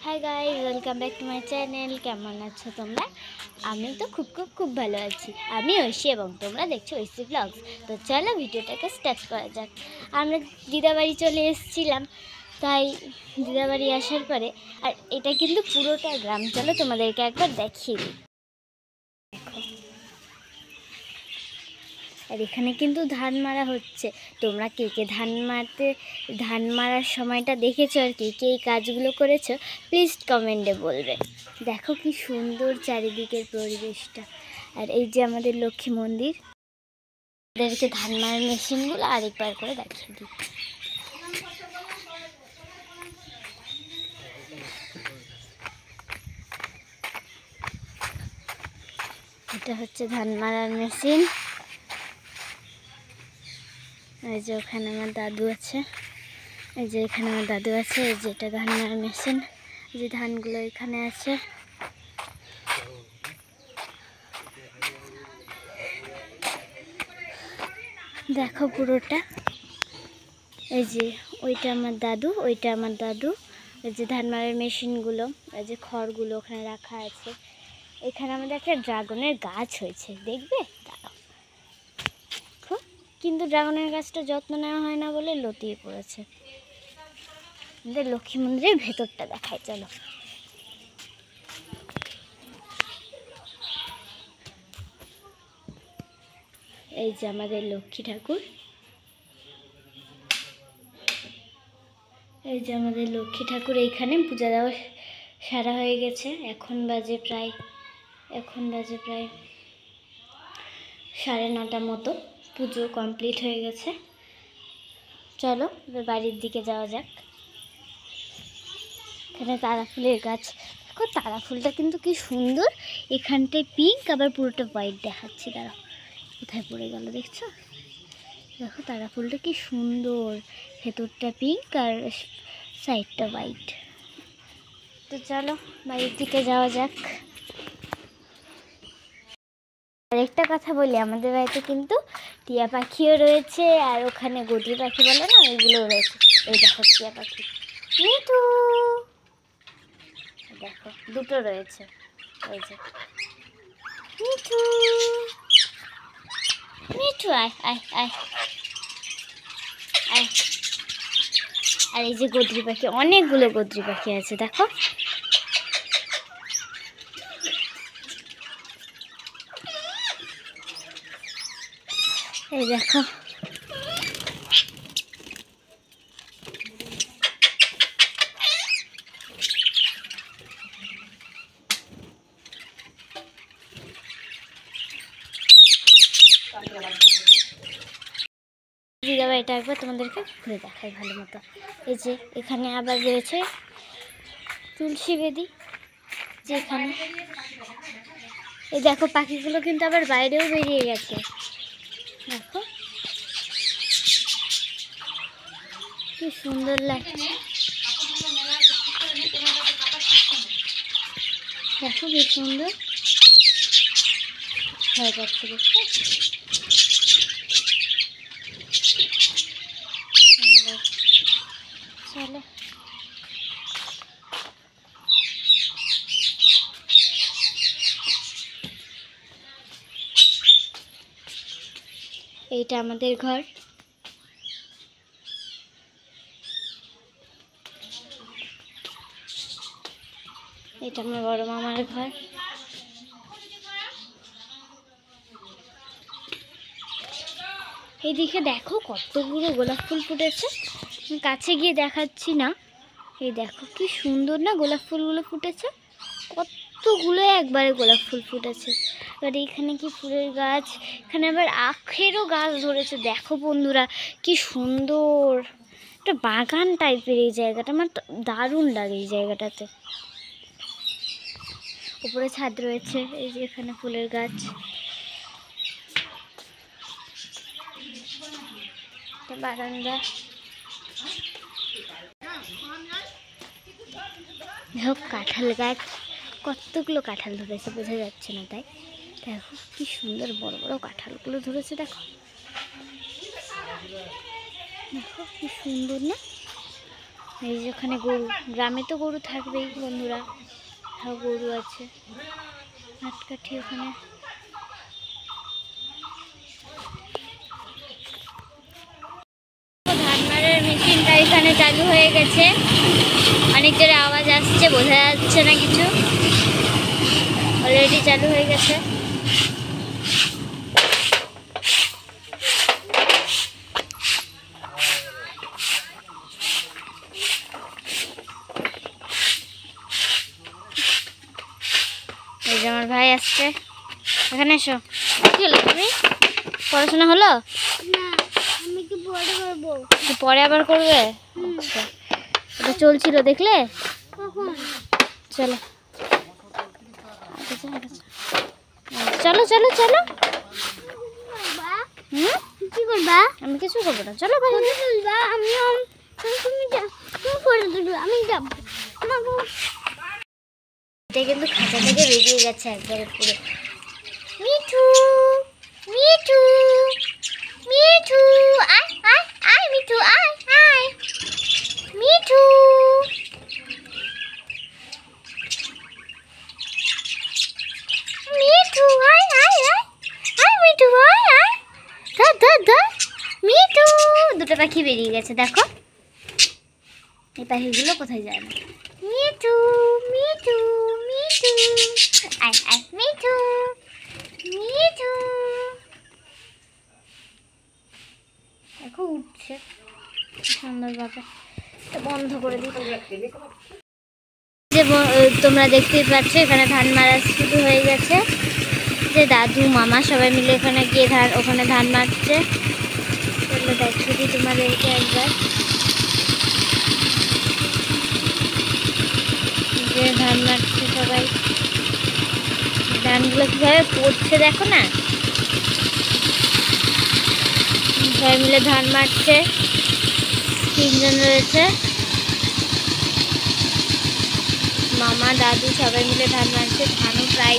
Hi guys, welcome back to my channel. কেমন আছো তোমরা? আমি তো খুব ভালো আছি। আমি ঐশী এবং তোমরা দেখছো ঐশী ব্লগস। তো চলো ভিডিওটাকে স্টার্ট করা যাক। আমরা দিদাবাড়ি চলে এসেছিলাম, তাই দিদাবাড়ি আসার পরে আর এটা কিন্তু পুরোটা গ্রাম, চলো তোমাদেরকে একবার দেখিয়ে দিই। আর এখানে কিন্তু ধান মারা হচ্ছে। তোমরা কে কে ধান মারার সময়টা দেখেছো আর কে কে এই কাজগুলো করেছো প্লিজ কমেন্টে বলবে। দেখো কি সুন্দর চারিদিকের পরিবেশটা। আর এই যে আমাদের লক্ষ্মী মন্দির, ওদেরকে ধান মারার মেশিনগুলো আরেকবার করে দেখিয়ে দিই। এটা হচ্ছে ধান মারার মেশিন। এই যে ওখানে আমার দাদু আছে, এই যে এখানে আমার দাদু আছে। এই যে এটা ধান মারার মেশিন, এই যে ধানগুলো এখানে আছে। দেখো পুরোটা। এই যে ওইটা আমার দাদু, ওইটা আমার দাদু। এই যে ধান মারার মেশিনগুলো, এই যে খড়গুলো ওখানে রাখা আছে। এখানে আমাদের একটা ড্রাগনের গাছ হয়েছে, দেখবে? দাঁড়াও, কিন্তু ড্রাগনের গাছটা যত্ন নেওয়া হয় না বলে লতিয়ে পড়েছে। আমাদের লক্ষ্মী মন্দিরের ভেতরটা দেখাই, চলো। এই যে আমাদের লক্ষ্মী ঠাকুর, এই যে আমাদের লক্ষ্মী ঠাকুর। এইখানে পূজা দেওয়া সারা হয়ে গেছে। এখন বাজে প্রায় 9:30 মতো। পুজো কমপ্লিট হয়ে গেছে। চলো এবার বাড়ির দিকে যাওয়া যাক। এখানে তারা ফুলের গাছ, দেখো তারা ফুলটা কিন্তু কি সুন্দর। এখানটায় পিঙ্ক, আবার পুরোটা হোয়াইট দেখাচ্ছি। দাঁড়াও, কোথায় পড়ে গেল দেখছো? দেখো তারা ফুলটা কি সুন্দর, ভেতরটা পিঙ্ক আর সাইডটা হোয়াইট। তো চলো বাড়ির দিকে যাওয়া যাক। আরেকটা কথা বলি, আমাদের বাড়িতে কিন্তু টিয়া পাখিও রয়েছে, আর ওখানে গটি পাখি বলে না, ওইগুলোও রয়েছে। এই দেখো টিয়া পাখি মিঠু, দেখো দুটো রয়েছে। ওই যে মিঠু, মিঠু আয় আয় আয় আয়। আর এই যে গদ্রি পাখি, অনেকগুলো গদ্রি পাখি আছে দেখো। এই দেখো, দিদাবা এটা একবার তোমাদেরকে ঘুরে দেখাই ভালো মতো। এই যে এখানে আবার রয়েছে তুলসী বেদি, যে এখানে এই দেখো পাখিগুলো কিন্তু আবার বাইরেও বেরিয়ে গেছে। দেখো কি সুন্দর লাগছে, দেখো কি সুন্দর হয়ে যাচ্ছে দেখো। চলো এইটা আমাদের ঘর। এটা আমার বড় মামার ঘর। এইদিকে দেখো কতগুলো গোলাপ ফুল ফুটেছে, কাছে গিয়ে দেখাচ্ছি না। এই দেখো কি সুন্দর না গোলাপ ফুলগুলো ফুটেছে, কতগুলো একবারে গোলাপ ফুল ফুটেছে। এবার এইখানে কি ফুলের গাছ, এখানে আবার আখেরও গাছ ধরেছে। দেখো বন্ধুরা কি সুন্দর একটা বাগান টাইপের এই জায়গাটা, আমার দারুণ লাগে এই জায়গাটাতে। উপরে ছাদ রয়েছে, এই যে এখানে ফুলের গাছ, বারান্দা। দেখো কাঁঠাল গাছ, কতগুলো কাঁঠাল ধরেছে বোঝা যাচ্ছে না, তাই দেখো কি সুন্দর বড় বড় কাঁঠালগুলো ধরেছে। দেখো দেখো কি সুন্দর না। এই যে ওখানে গরু, গ্রামে তো গরু থাকবেই বন্ধুরা, সব গরু আছে হাটকাঠি ওখানে। ধান মারার মেশিনটা এখানে চালু হয়ে গেছে, অনেক জোরে আওয়াজ আসছে, বোঝা যাচ্ছে না কিছু, অলরেডি চালু হয়ে গেছে। এই যে আমার ভাই আসছে, এখানে এসো। কি হলো, তুমি পড়াশোনা হলো? না, আমি কি পরে করবো? পরে আবার করবে? আচ্ছা, এটা চলছিল দেখলে? কখন? চলো চলো চলো চলো। বাবা, হুম, কি করবা? আমি কিছু করবো না, চলো ভাই। ফটো তুলবা? আমিও তুমি ফটো তুলবে, আমি যাবো। আমাকে এটা কিন্তু খাঁচা থেকে বেরিয়ে গেছে একবারে পুরো। মিঠু মিঠু মিঠু, আয় আয় আয় মিঠু, আয় আয় মিঠু। মিঠু আয় আয় আয় আয় মিঠু, আয় আয়, ধর ধর ধর মিঠু। দুটো পাখি বেরিয়ে গেছে দেখো, এই পাখিগুলো কোথায় যায় না। মিঠু মিঠু মিঠু, আয় আয় মিঠু মিঠু। দেখো উঠছে সুন্দরভাবে, বন্ধ করে দিতে। যে তোমরা দেখতেই পাচ্ছ এখানে ধান মারা শুরু হয়ে গেছে, যে দাদু মামা সবাই মিলে এখানে গিয়ে ওখানে ধান মারছে। চলো দেখিয়ে দিই তোমাদেরকে একবার, যে ধান মারছে সবাই, ধানগুলো কিভাবে পড়ছে দেখো না, সবাই মিলে ধান মারছে, 3 জন রয়েছে, মামা দাদু সবাই মিলে ধান মারছে। ধানও প্রায়